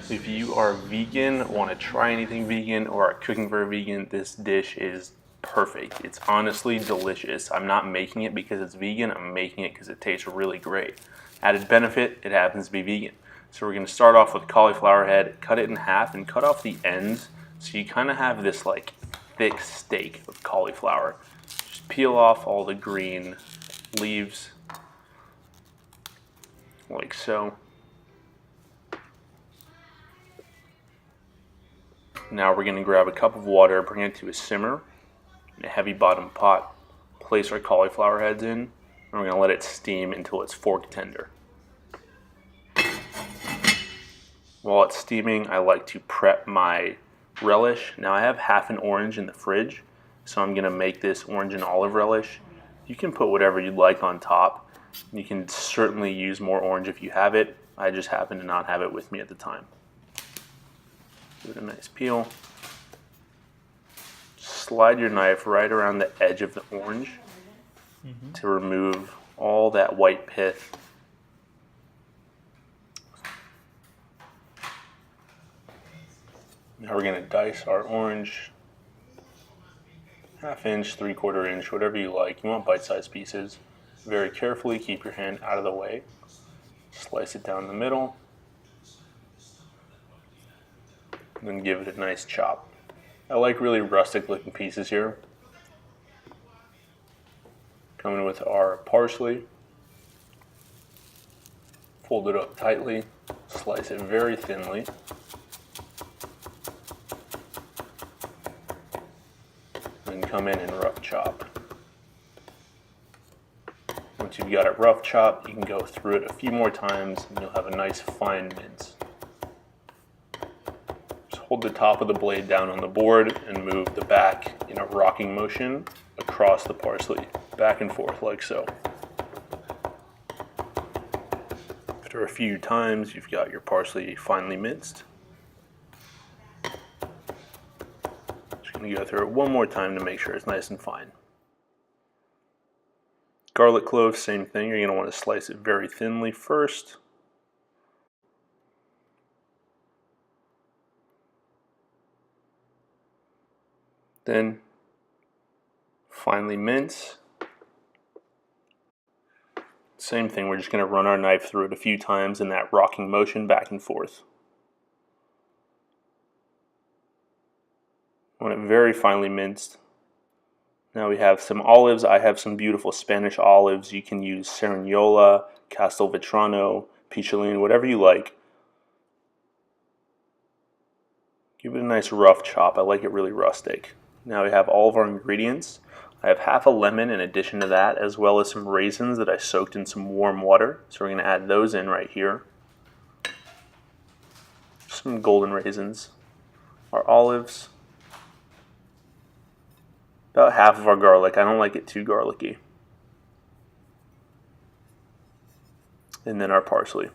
If you are vegan, want to try anything vegan, or are cooking for a vegan, this dish is perfect. It's honestly delicious. I'm not making it because it's vegan, I'm making it because it tastes really great. Added benefit, it happens to be vegan. So we're going to start off with cauliflower head, cut it in half and cut off the ends so you kind of have this like thick steak of cauliflower. Just peel off all the green leaves like so. Now we're going to grab a cup of water, bring it to a simmer in a heavy bottom pot, place our cauliflower heads in, and we're going to let it steam until it's fork tender. While it's steaming, I like to prep my relish. Now I have half an orange in the fridge, so I'm going to make this orange and olive relish. You can put whatever you'd like on top. You can certainly use more orange if you have it. I just happen to not have it with me at the time. Give it a nice peel. Slide your knife right around the edge of the orange to remove all that white pith. Now we're going to dice our orange, 1/2 inch, 3/4 inch, whatever you like. You want bite-sized pieces. Very carefully, keep your hand out of the way. Slice it down the middle. And then give it a nice chop. I like really rustic looking pieces here. Coming with our parsley. Fold it up tightly. Slice it very thinly. Then come in and rough chop. Once you've got it rough chopped, you can go through it a few more times and you'll have a nice fine mince. Hold the top of the blade down on the board and move the back in a rocking motion across the parsley, back and forth like so. After a few times, you've got your parsley finely minced. Just going to go through it one more time to make sure it's nice and fine. Garlic clove, same thing. You're going to want to slice it very thinly first. Then finely mince. Same thing, we're just going to run our knife through it a few times in that rocking motion back and forth. Want it very finely minced. Now we have some olives. I have some beautiful Spanish olives. You can use Cerignola, Castelvetrano, Picholine, whatever you like. Give it a nice rough chop. I like it really rustic. Now we have all of our ingredients. I have half a lemon in addition to that, as well as some raisins that I soaked in some warm water. So we're going to add those in right here. Some golden raisins. Our olives. About half of our garlic. I don't like it too garlicky. And then our parsley.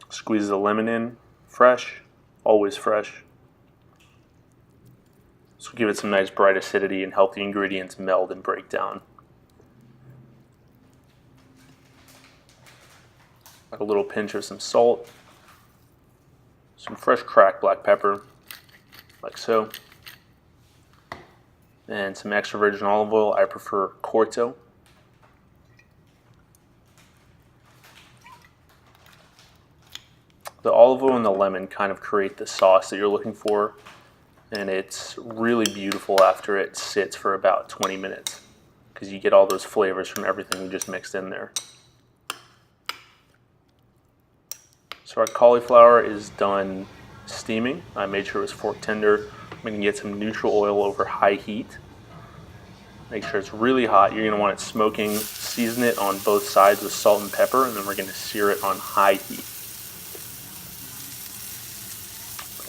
Squeeze the lemon in. Fresh, always fresh. This will give it some nice bright acidity and help the ingredients meld and break down. Add a little pinch of some salt, some fresh cracked black pepper, like so, and some extra virgin olive oil. I prefer Corto. The olive oil and the lemon kind of create the sauce that you're looking for, and it's really beautiful after it sits for about 20 minutes because you get all those flavors from everything we just mixed in there. So our cauliflower is done steaming. I made sure it was fork tender. I'm going to get some neutral oil over high heat. Make sure it's really hot. You're going to want it smoking. Season it on both sides with salt and pepper, and then we're going to sear it on high heat.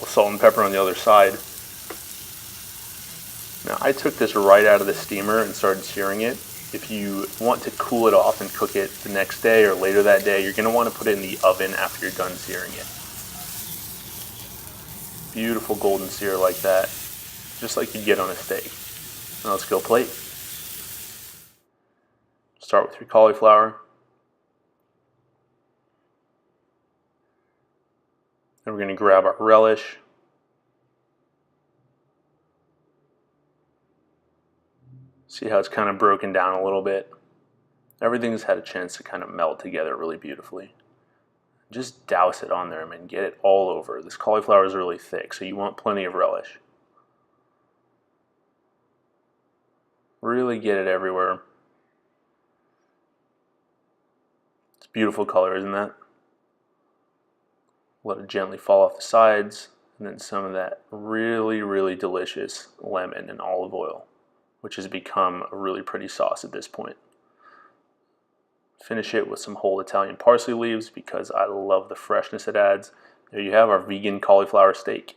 Salt and pepper on the other side. Now I took this right out of the steamer and started searing it. If you want to cool it off and cook it the next day or later that day, you're going to want to put it in the oven after you're done searing it. Beautiful golden sear like that, just like you'd get on a steak. Now let's go plate. Start with your cauliflower. Then we're going to grab our relish. See how it's kind of broken down a little bit? Everything's had a chance to kind of melt together really beautifully. Just douse it on there, and get it all over. This cauliflower is really thick, so you want plenty of relish. Really get it everywhere. It's a beautiful color, isn't that? Let it gently fall off the sides, and then some of that really, really delicious lemon and olive oil, which has become a really pretty sauce at this point. Finish it with some whole Italian parsley leaves because I love the freshness it adds. There you have our vegan cauliflower steak.